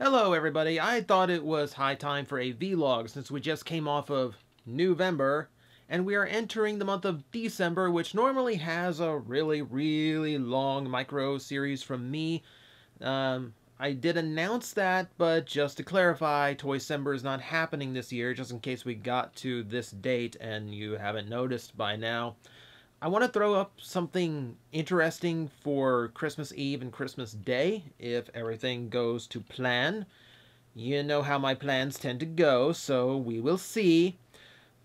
Hello everybody, I thought it was high time for a vlog since we just came off of Newvember and we are entering the month of December, which normally has a really long micro series from me. I did announce that, but just to clarify, Toycember is not happening this year, just in case we got to this date and you haven't noticed by now. I want to throw up something interesting for Christmas Eve and Christmas Day, if everything goes to plan. You know how my plans tend to go, so we will see.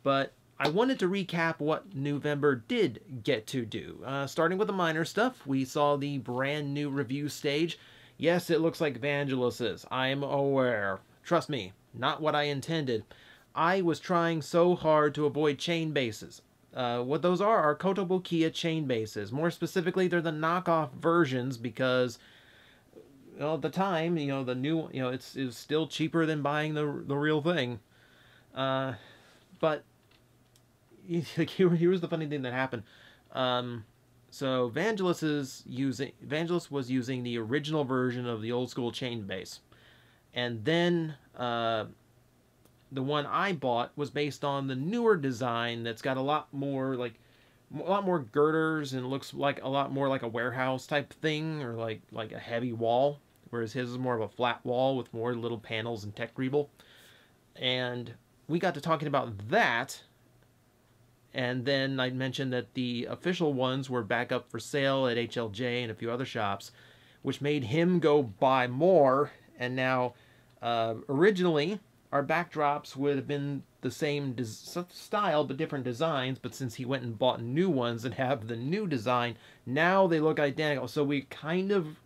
But I wanted to recap what Newvember did get to do. Starting with the minor stuff, we saw the brand new review stage. Yes, it looks like Vangelis's. I'm aware. Trust me, not what I intended. I was trying so hard to avoid chain bases. What those are Kotobukiya chain bases. More specifically, they're the knockoff versions because, well, at the time, the new, it's still cheaper than buying the real thing. But here's the funny thing that happened. So Vangelis was using the original version of the old school chain base, and then the one I bought was based on the newer design that's got a lot more girders and looks like a lot more like a warehouse type thing, or like a heavy wall, whereas his is more of a flat wall with more little panels and tech greeble. And we got to talking about that, and then I mentioned that the official ones were back up for sale at HLJ and a few other shops, which made him go buy more. And now originally our backdrops would have been the same style but different designs, but since he went and bought new ones and have the new design, now they look identical. So we kind of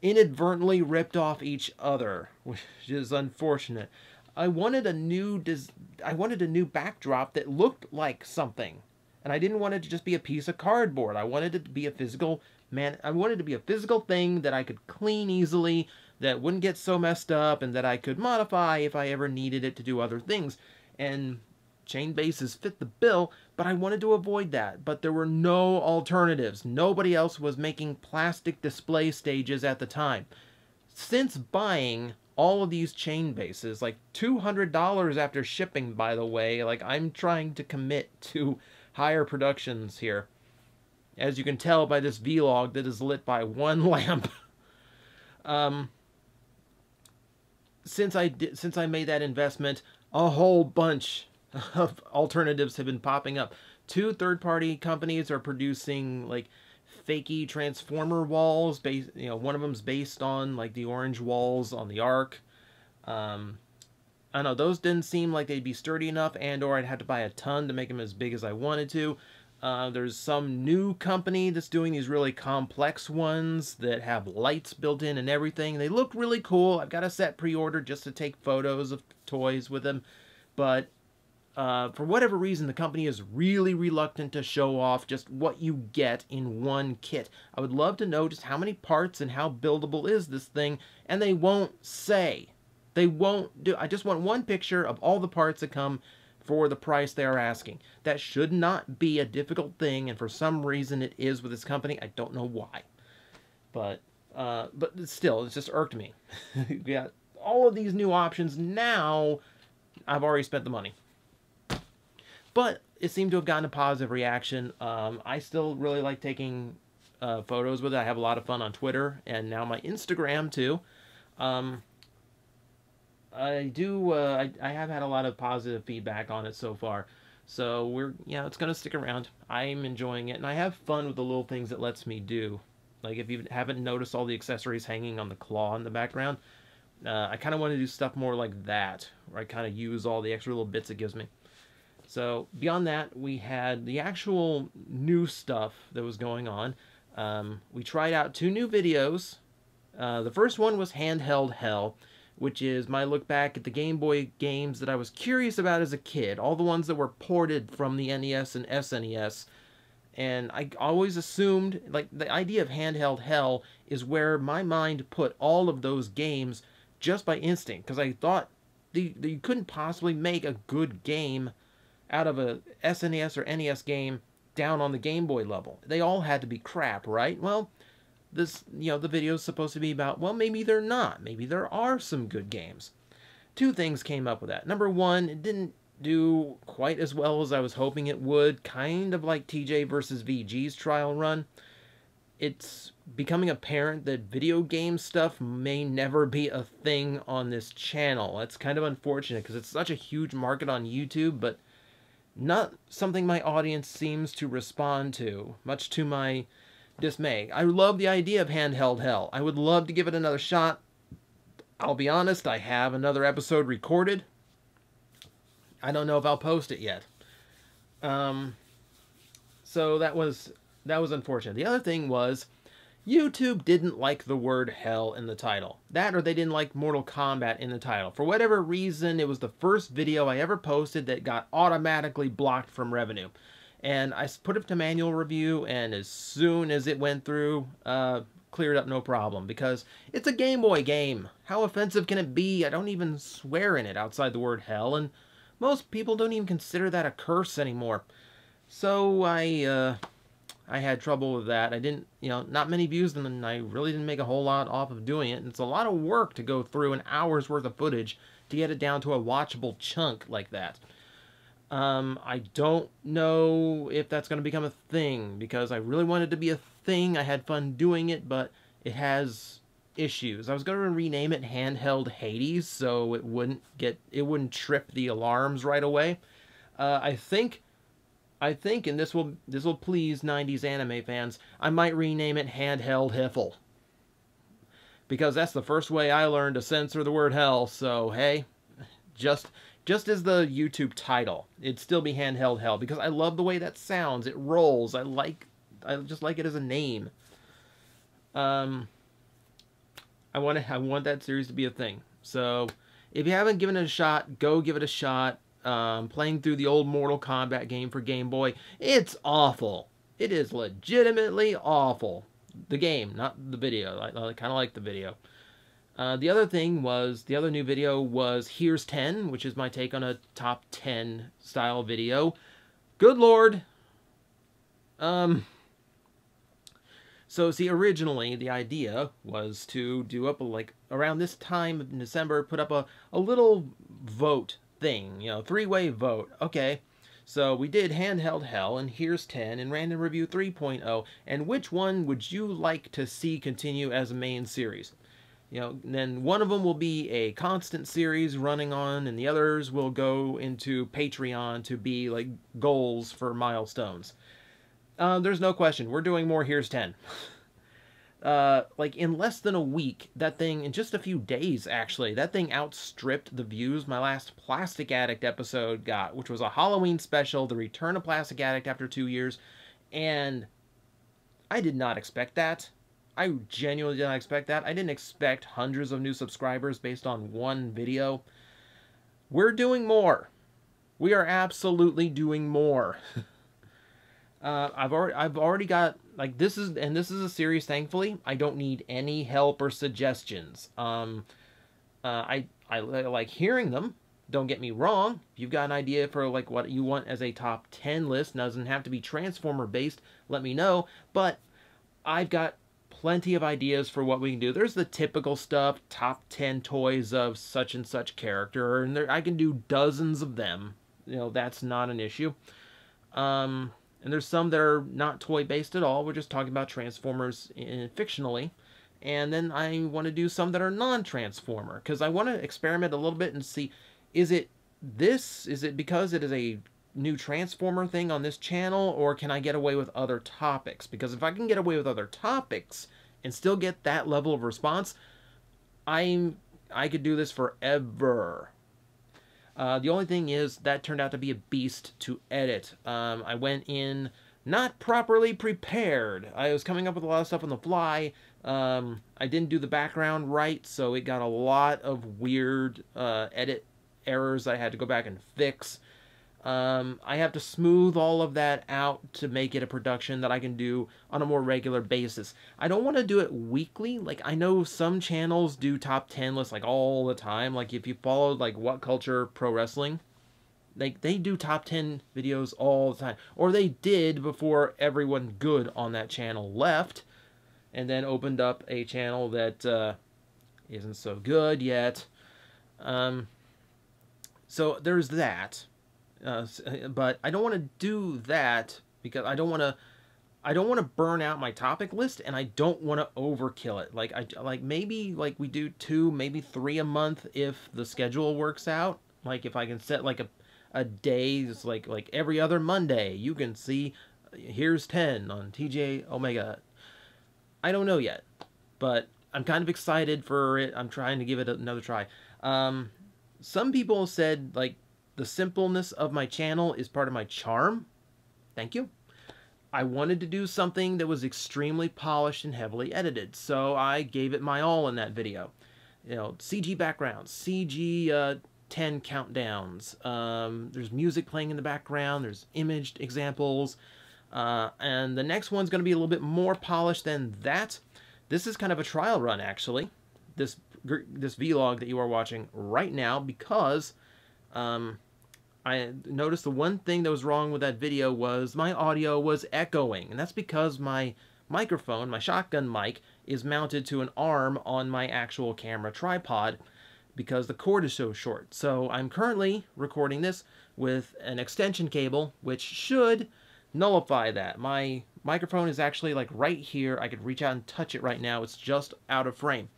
inadvertently ripped off each other, which is unfortunate. I wanted a new backdrop that looked like something, and I didn't want it to just be a piece of cardboard. I wanted it to be a physical thing that I could clean easily, that wouldn't get so messed up, and that I could modify if I ever needed it to do other things. And chain bases fit the bill, but I wanted to avoid that. But there were no alternatives. Nobody else was making plastic display stages at the time. Since buying all of these chain bases, like $200 after shipping, by the way, like I'm trying to commit to higher productions here, as you can tell by this vlog that is lit by one lamp. Since I made that investment, a whole bunch of alternatives have been popping up. 2 third-party companies are producing like fakey transformer walls. One of them's based on like the orange walls on the Ark. I don't know, those didn't seem like they'd be sturdy enough, and/or I'd have to buy a ton to make them as big as I wanted to. There's some new company that's doing these really complex ones that have lights built in and everything. They look really cool. I've got a set pre-ordered just to take photos of toys with them. But for whatever reason, the company is really reluctant to show off just what you get in one kit. I would love to know just how many parts and how buildable is this thing, and they won't say. They won't do. I just want one picture of all the parts that come for the price they are asking. That should not be a difficult thing, and for some reason it is with this company. I don't know why. But still, it's just irked me. We got all of these new options. Now I've already spent the money. But it seemed to have gotten a positive reaction. I still really like taking photos with it. I have a lot of fun on Twitter, and now my Instagram too. I have had a lot of positive feedback on it so far. So it's going to stick around. I'm enjoying it, and I have fun with the little things it lets me do. Like, if you haven't noticed all the accessories hanging on the claw in the background, I kind of want to do stuff more like that, where I kind of use all the extra little bits it gives me. So, beyond that, we had the actual new stuff that was going on. We tried out 2 new videos. The first one was Handheld Hell, which is my look back at the Game Boy games that I was curious about as a kid. All the ones that were ported from the NES and SNES. And I always assumed, like, the idea of Handheld Hell is where my mind put all of those games just by instinct. Because I thought you couldn't possibly make a good game out of a SNES or NES game down on the Game Boy level. They all had to be crap, right? Well, this, the video is supposed to be about, well, maybe they're not. Maybe there are some good games. Two things came up with that. Number one, it didn't do quite as well as I was hoping it would, kind of like TJ versus VG's trial run. It's becoming apparent that video game stuff may never be a thing on this channel. That's kind of unfortunate because it's such a huge market on YouTube, but not something my audience seems to respond to, much to my dismay. I love the idea of handheld hell. I would love to give it another shot. I'll be honest, I have another episode recorded. I don't know if I'll post it yet. So that was unfortunate. The other thing was, YouTube didn't like the word hell in the title. That, or they didn't like Mortal Kombat in the title. For whatever reason, it was the first video I ever posted that got automatically blocked from revenue. And I put it to manual review, and as soon as it went through, cleared up no problem, because it's a Game Boy game. How offensive can it be? I don't even swear in it outside the word hell, and most people don't even consider that a curse anymore. So I had trouble with that. I didn't, not many views, and I really didn't make a whole lot off of doing it. And it's a lot of work to go through an hour's worth of footage to get it down to a watchable chunk like that. I don't know if that's going to become a thing, because I really wanted it to be a thing. I had fun doing it, but it has issues. I was going to rename it Handheld Hades, so it wouldn't trip the alarms right away. I think, and this will please 90s anime fans, I might rename it Handheld Hiffle, because that's the first way I learned to censor the word hell. So hey, just as the YouTube title, it'd still be Handheld Hell, because I love the way that sounds. It rolls. I just like it as a name. I want that series to be a thing. So if you haven't given it a shot, go give it a shot. Playing through the old Mortal Kombat game for Game Boy, it's awful. It is legitimately awful. The game, not the video. I kind of like the video. The other new video was Here's 10, which is my take on a top 10 style video. Good Lord. So see, originally the idea was to do up around this time in December, put up a little vote thing, 3-way vote. Okay. So we did Handheld Hell and Here's 10 and Random Review 3.0, and which one would you like to see continue as a main series? Then one of them will be a constant series running on, and the others will go into Patreon to be like goals for milestones. There's no question, we're doing more Here's 10. In less than a week, that thing, in just a few days actually, that thing outstripped the views my last Plastic Addict episode got, which was a Halloween special, the return of Plastic Addict after 2 years, and I did not expect that. I genuinely did not expect that. I didn't expect hundreds of new subscribers based on one video. We're doing more. We are absolutely doing more. I've already got, this is a series, thankfully, I don't need any help or suggestions. I like hearing them. Don't get me wrong. If you've got an idea for what you want as a top 10 list, doesn't have to be Transformer based, let me know. But I've got plenty of ideas for what we can do. There's the typical stuff, top 10 toys of such and such character, and I can do dozens of them. That's not an issue. And there's some that are not toy-based at all. We're just talking about Transformers fictionally. And then I want to do some that are non-Transformer, because I want to experiment a little bit and see, is it because it is a new Transformer thing on this channel, or can I get away with other topics? Because if I can get away with other topics and still get that level of response, I could do this forever. The only thing is, that turned out to be a beast to edit. I went in not properly prepared. I was coming up with a lot of stuff on the fly. I didn't do the background right, so it got a lot of weird edit errors I had to go back and fix. I have to smooth all of that out to make it a production that I can do on a more regular basis. I don't want to do it weekly. I know some channels do top 10 lists all the time. If you followed What Culture Pro Wrestling, they do top 10 videos all the time. Or they did before everyone good on that channel left. and then opened up a channel that isn't so good yet. So there's that. But I don't want to do that because I don't want to burn out my topic list, and I don't want to overkill it. Like maybe like we do 2, maybe 3 a month if the schedule works out. Like if I can set like a day, it's like every other Monday you can see here's 10 on TJOmega. I don't know yet, but I'm kind of excited for it. I'm trying to give it another try. Some people said like the simpleness of my channel is part of my charm. Thank you. I wanted to do something that was extremely polished and heavily edited, so I gave it my all in that video. You know, CG backgrounds, CG 10 countdowns, there's music playing in the background, there's imaged examples, and the next one's going to be a little bit more polished than that. This is kind of a trial run, actually, this vlog that you are watching right now, because I noticed the one thing that was wrong with that video was my audio was echoing, and that's because my microphone, my shotgun mic, is mounted to an arm on my actual camera tripod because the cord is so short. So I'm currently recording this with an extension cable, which should nullify that. My microphone is actually like right here. I could reach out and touch it right now. It's just out of frame.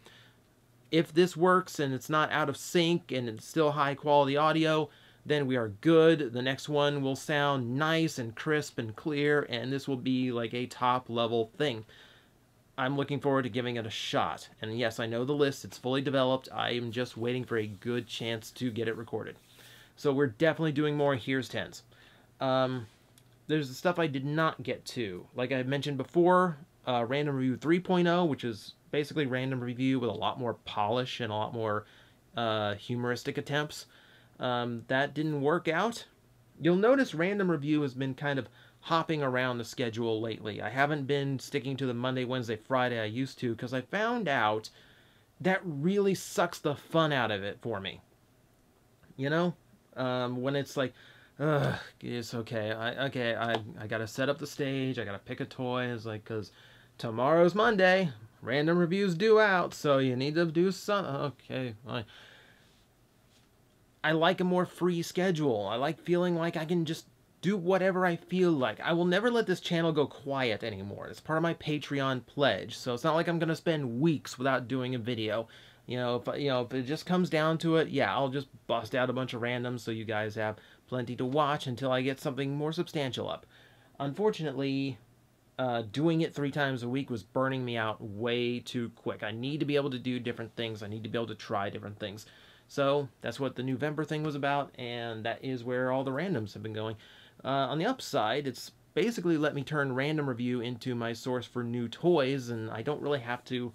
If this works and it's not out of sync and it's still high quality audio, then we are good. The next one will sound nice and crisp and clear, and this will be like a top level thing. I'm looking forward to giving it a shot. And yes, I know the list, it's fully developed. I am just waiting for a good chance to get it recorded. So we're definitely doing more Here's 10s. There's the stuff I did not get to. Like I mentioned before, Random Review 3.0, which is basically random review with a lot more polish and a lot more humoristic attempts. That didn't work out. You'll notice Random Review has been kind of hopping around the schedule lately. I haven't been sticking to the Monday, Wednesday, Friday I used to, because I found out that really sucks the fun out of it for me. You know? When it's like, ugh, it's okay. I gotta set up the stage, I gotta pick a toy. It's like, because tomorrow's Monday, Random Reviews due out, so you need to do something. Okay, fine. I like a more free schedule. I like feeling like I can just do whatever I feel like. I will never let this channel go quiet anymore. It's part of my Patreon pledge, so it's not like I'm going to spend weeks without doing a video. If it just comes down to it, yeah, I'll just bust out a bunch of randoms so you guys have plenty to watch until I get something more substantial up. Unfortunately, doing it 3 times a week was burning me out way too quick. I need to be able to do different things. I need to be able to try different things. So that's what the Newvember thing was about, and that is where all the randoms have been going. On the upside, it's basically let me turn Random Review into my source for new toys, and I don't really have to,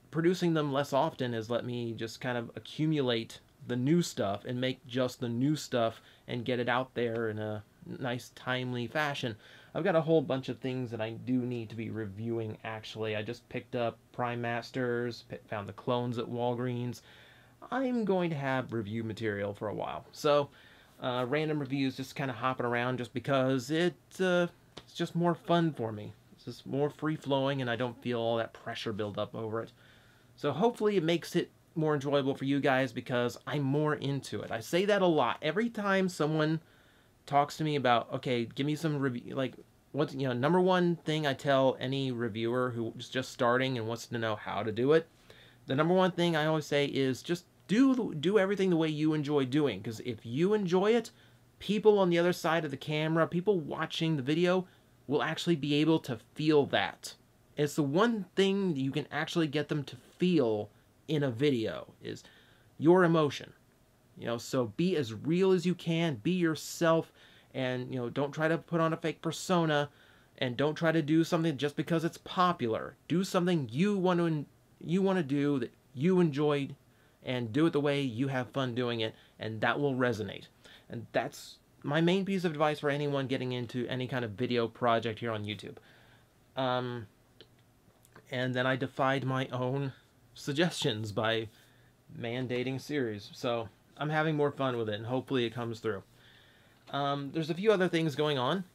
producing them less often has let me just kind of accumulate the new stuff and make just the new stuff and get it out there in a nice, timely fashion. I've got a whole bunch of things that I do need to be reviewing, actually. I just picked up Prime Masters, found the clones at Walgreens. I'm going to have review material for a while. So, Random Reviews just kind of hopping around just because it's just more fun for me. It's just more free-flowing, and I don't feel all that pressure build up over it. So hopefully it makes it more enjoyable for you guys because I'm more into it. I say that a lot. Every time someone talks to me about, okay, give me some review, like, what's, number one thing I tell any reviewer who's just starting and wants to know how to do it, the number one thing I always say is just do everything the way you enjoy doing, because if you enjoy it, people on the other side of the camera, people watching the video, will actually be able to feel that. It's the one thing that you can actually get them to feel in a video, is your emotion. So be as real as you can, be yourself, and don't try to put on a fake persona, and don't try to do something just because it's popular. Do something you want to do that you enjoyed, and do it the way you have fun doing it, and that will resonate. And that's my main piece of advice for anyone getting into any kind of video project here on YouTube. And then I defied my own suggestions by mandating series. So I'm having more fun with it, and hopefully it comes through. There's a few other things going on.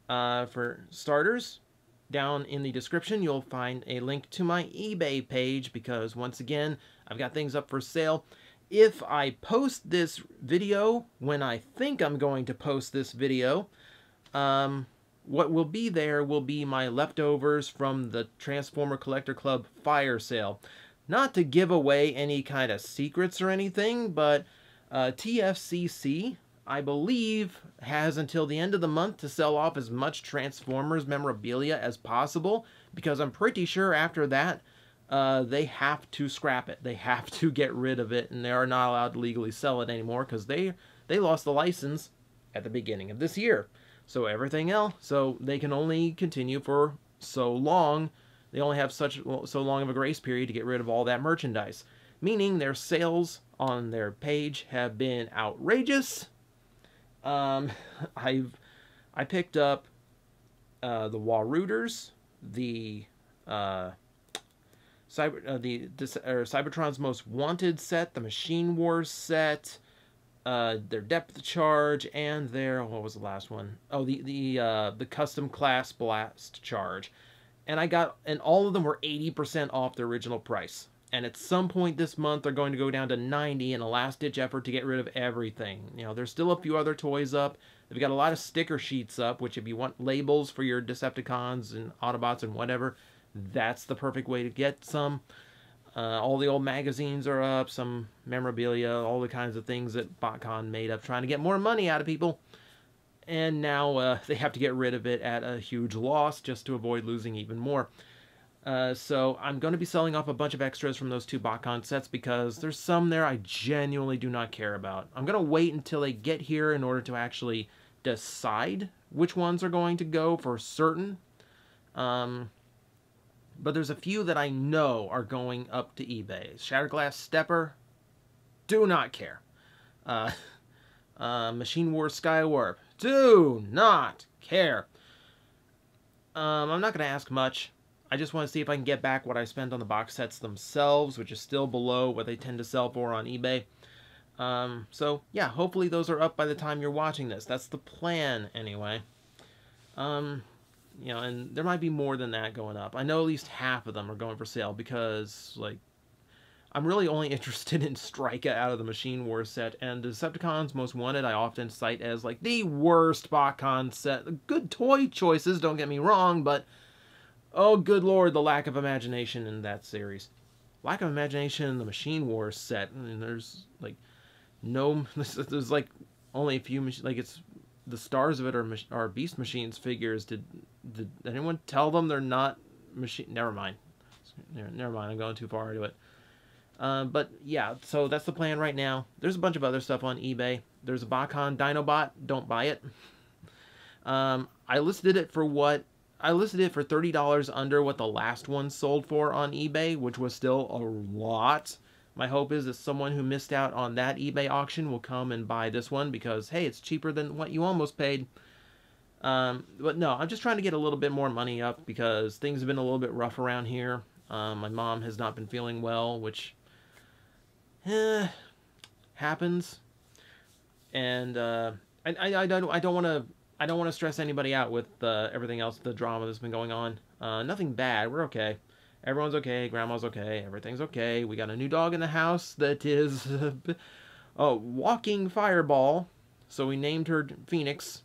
For starters, down in the description, you'll find a link to my eBay page, because once again, I've got things up for sale. If I post this video when I think I'm going to post this video, what will be there will be my leftovers from the Transformer Collector Club fire sale. Not to give away any kind of secrets or anything, but TFCC, I believe, has until the end of the month to sell off as much Transformers memorabilia as possible, because I'm pretty sure after that, they have to scrap it. They have to get rid of it, and they are not allowed to legally sell it anymore, because they lost the license at the beginning of this year. So everything else, so they can only continue for so long. They only have so long of a grace period to get rid of all that merchandise. Meaning their sales on their page have been outrageous. I picked up the Warooters, the Cybertron's Most Wanted set, the Machine Wars set, their Depth Charge, and their, what was the last one? Oh, the Custom Class Blast Charge. And all of them were 80% off the original price. And at some point this month, they're going to go down to 90 in a last-ditch effort to get rid of everything. You know, there's still a few other toys up. They've got a lot of sticker sheets up, which if you want labels for your Decepticons and Autobots and whatever, that's the perfect way to get some. All the old magazines are up, some memorabilia, all the kinds of things that Botcon made up, trying to get more money out of people. And now they have to get rid of it at a huge loss just to avoid losing even more. So I'm going to be selling off a bunch of extras from those two Botcon sets, because there's some there I genuinely do not care about. I'm going to wait until they get here in order to actually decide which ones are going to go for certain. But there's a few that I know are going up to eBay. Shatterglass Stepper, do not care. Machine Wars Skywarp, do not care. I'm not going to ask much. I just want to see if I can get back what I spent on the box sets themselves, which is still below what they tend to sell for on eBay. So, yeah, hopefully those are up by the time you're watching this. That's the plan, anyway. You know, and there might be more than that going up. I know at least half of them are going for sale, because, like, I'm really only interested in Strika out of the Machine Wars set, and Decepticons Most Wanted I often cite as, like, the worst Botcon set. Good toy choices, don't get me wrong, but, oh, good lord, the lack of imagination in that series. Lack of imagination in the Machine Wars set. I mean, there's, like, there's, like, only a few, like, it's, the stars of it are Beast Machines figures. Did anyone tell them they're not machine? Never mind. Never mind. I'm going too far into it. But yeah, so that's the plan right now. There's a bunch of other stuff on eBay. There's a Botcon Dinobot. Don't buy it. I listed it for $30 under what the last one sold for on eBay, which was still a lot. My hope is that someone who missed out on that eBay auction will come and buy this one, because, hey, it's cheaper than what you almost paid. But no, I'm just trying to get a little bit more money up, because things have been a little bit rough around here. My mom has not been feeling well, which happens. And I don't want to stress anybody out with everything else, the drama that's been going on. Nothing bad. We're okay. Everyone's okay. Grandma's okay. Everything's okay. We got a new dog in the house that is a walking fireball. So we named her Phoenix.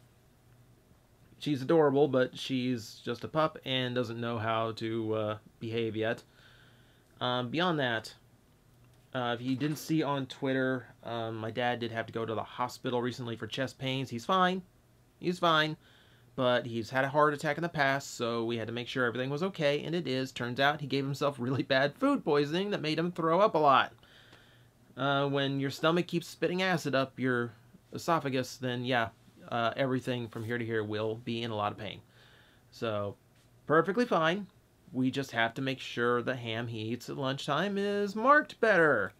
She's adorable, but she's just a pup and doesn't know how to behave yet. Beyond that, if you didn't see on Twitter, my dad did have to go to the hospital recently for chest pains. He's fine. He's fine. But he's had a heart attack in the past, so we had to make sure everything was okay, and it is. Turns out he gave himself really bad food poisoning that made him throw up a lot. When your stomach keeps spitting acid up your esophagus, then yeah, everything from here to here will be in a lot of pain. So, perfectly fine. We just have to make sure the ham he eats at lunchtime is marked better.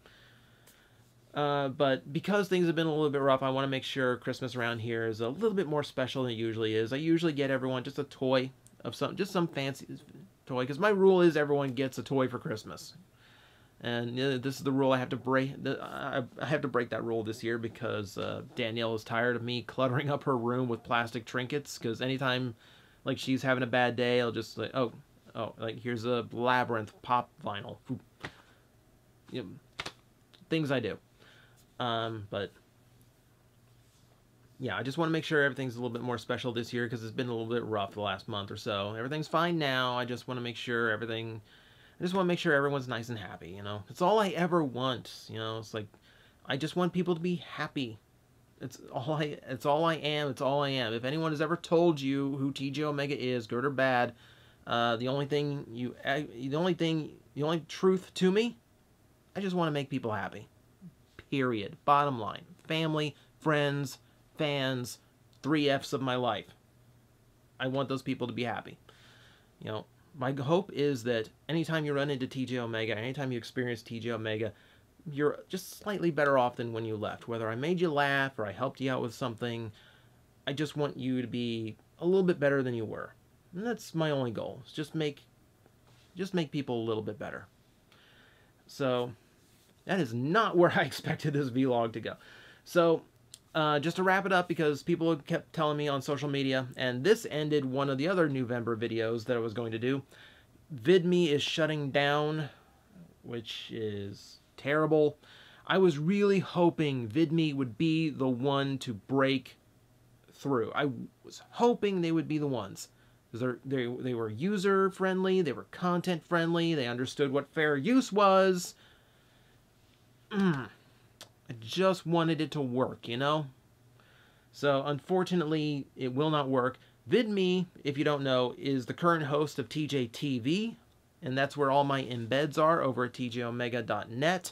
But because things have been a little bit rough, I want to make sure Christmas around here is a little bit more special than it usually is. I usually get everyone just a toy of just some fancy toy, because my rule is everyone gets a toy for Christmas. And this is the rule I have to break. I have to break that rule this year, because Danielle is tired of me cluttering up her room with plastic trinkets, because anytime Like she's having a bad day, I'll just like, oh, like here's a Labyrinth pop vinyl. You know, things I do. But yeah, I just want to make sure everything's a little bit more special this year because it's been a little bit rough the last month or so. Everything's fine now. I just want to make sure everything. I just want to make sure everyone's nice and happy. You know, it's all I ever want. You know, it's like I just want people to be happy. It's all I. It's all I am. It's all I am. If anyone has ever told you who TJOmega is, good or bad, the only truth to me, I just want to make people happy. Period. Bottom line. Family, friends, fans, 3 F's of my life. I want those people to be happy. You know, my hope is that anytime you run into TJOmega, anytime you experience TJOmega, you're just slightly better off than when you left. Whether I made you laugh or I helped you out with something, I just want you to be a little bit better than you were. And that's my only goal. Is just make people a little bit better. So that is not where I expected this vlog to go. So just to wrap it up, because people kept telling me on social media, and this ended one of the other Newvember videos that I was going to do. Vidme is shutting down, which is terrible. I was really hoping Vidme would be the one to break through. I was hoping they would be the ones. Because they were user-friendly, they were content-friendly, they understood what fair use was. I just wanted it to work, you know? So, unfortunately, it will not work. Vidme, if you don't know, is the current host of TJTV, and that's where all my embeds are over at TJOmega.net.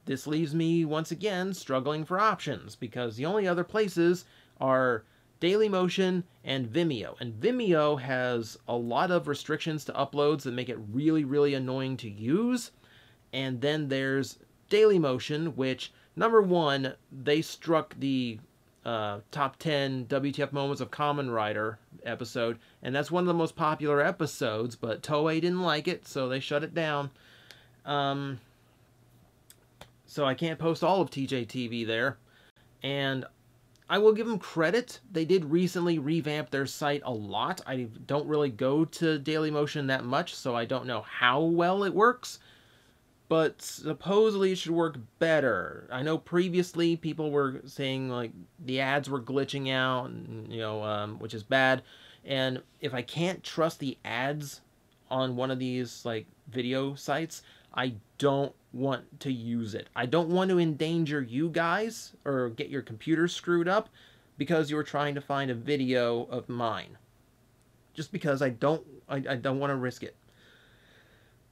This leaves me, once again, struggling for options, because the only other places are Dailymotion and Vimeo. And Vimeo has a lot of restrictions to uploads that make it really, really annoying to use. And then there's Dailymotion, which, number one, they struck the top 10 WTF Moments of Kamen Rider episode, and that's one of the most popular episodes, but Toei didn't like it, so they shut it down. So I can't post all of TJTV there. And I will give them credit. They did recently revamp their site a lot. I don't really go to Dailymotion that much, so I don't know how well it works. But supposedly it should work better. I know previously people were saying like the ads were glitching out, and, you know, which is bad. And if I can't trust the ads on one of these like video sites, I don't want to use it. I don't want to endanger you guys or get your computer screwed up because you were trying to find a video of mine. Just because I don't want to risk it.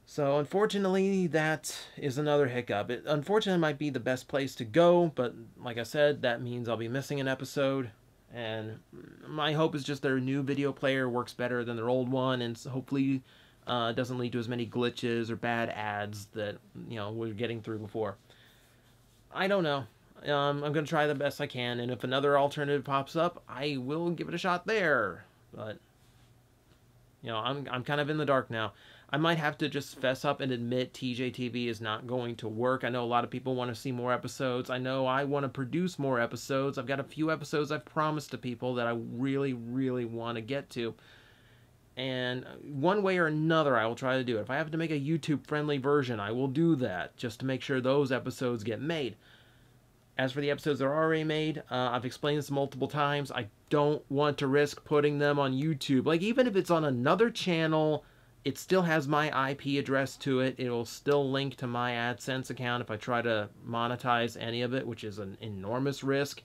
So unfortunately, that is another hiccup. It unfortunately might be the best place to go, but like I said, that means I'll be missing an episode. And my hope is just their new video player works better than their old one, and hopefully doesn't lead to as many glitches or bad ads that, you know, we're getting through before. I don't know. I'm going to try the best I can, and if another alternative pops up, I will give it a shot there. But, you know, I'm kind of in the dark now. I might have to just fess up and admit TJTV is not going to work. I know a lot of people want to see more episodes. I know I want to produce more episodes. I've got a few episodes I've promised to people that I really, really want to get to. And one way or another, I will try to do it. If I have to make a YouTube-friendly version, I will do that, just to make sure those episodes get made. As for the episodes that are already made, I've explained this multiple times. I don't want to risk putting them on YouTube. Like, even if it's on another channel, it still has my IP address to it. It will still link to my AdSense account if I try to monetize any of it, which is an enormous risk.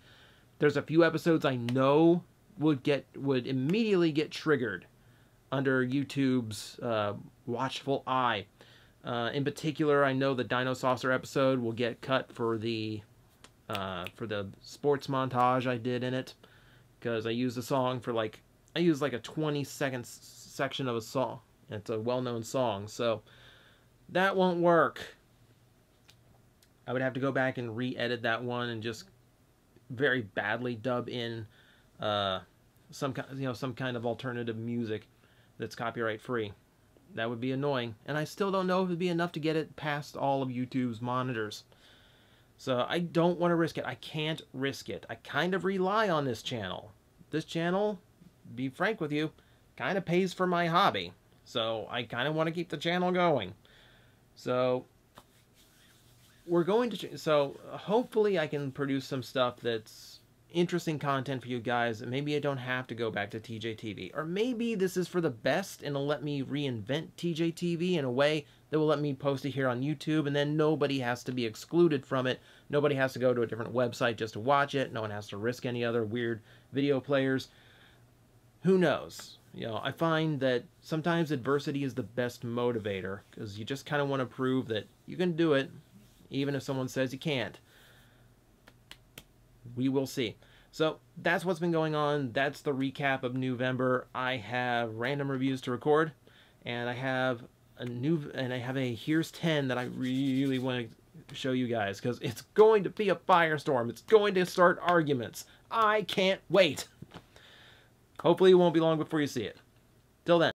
There's a few episodes I know would immediately get triggered under YouTube's watchful eye. In particular, I know the Dino Saucer episode will get cut for the sports montage I did in it, because I used a song for like a 20-second section of a song. It's a well-known song, so that won't work. I would have to go back and re-edit that one and just very badly dub in some kind of alternative music that's copyright free. That would be annoying, and I still don't know if it'd be enough to get it past all of YouTube's monitors. So I don't want to risk it. I can't risk it. I kind of rely on this channel. This channel be frank with you, kind of pays for my hobby. So I kind of want to keep the channel going. So we're going to... So hopefully I can produce some stuff that's interesting content for you guys. Maybe I don't have to go back to TJTV. Or maybe this is for the best and it'll let me reinvent TJTV in a way that will let me post it here on YouTube, and then nobody has to be excluded from it. Nobody has to go to a different website just to watch it. No one has to risk any other weird video players. Who knows? You know, I find that sometimes adversity is the best motivator, because you just kind of want to prove that you can do it, even if someone says you can't. We will see. So that's what's been going on. That's the recap of Newvember. I have random reviews to record, and I have a Here's 10 that I really want to show you guys, because it's going to be a firestorm. It's going to start arguments. I can't wait. Hopefully it won't be long before you see it. Till then.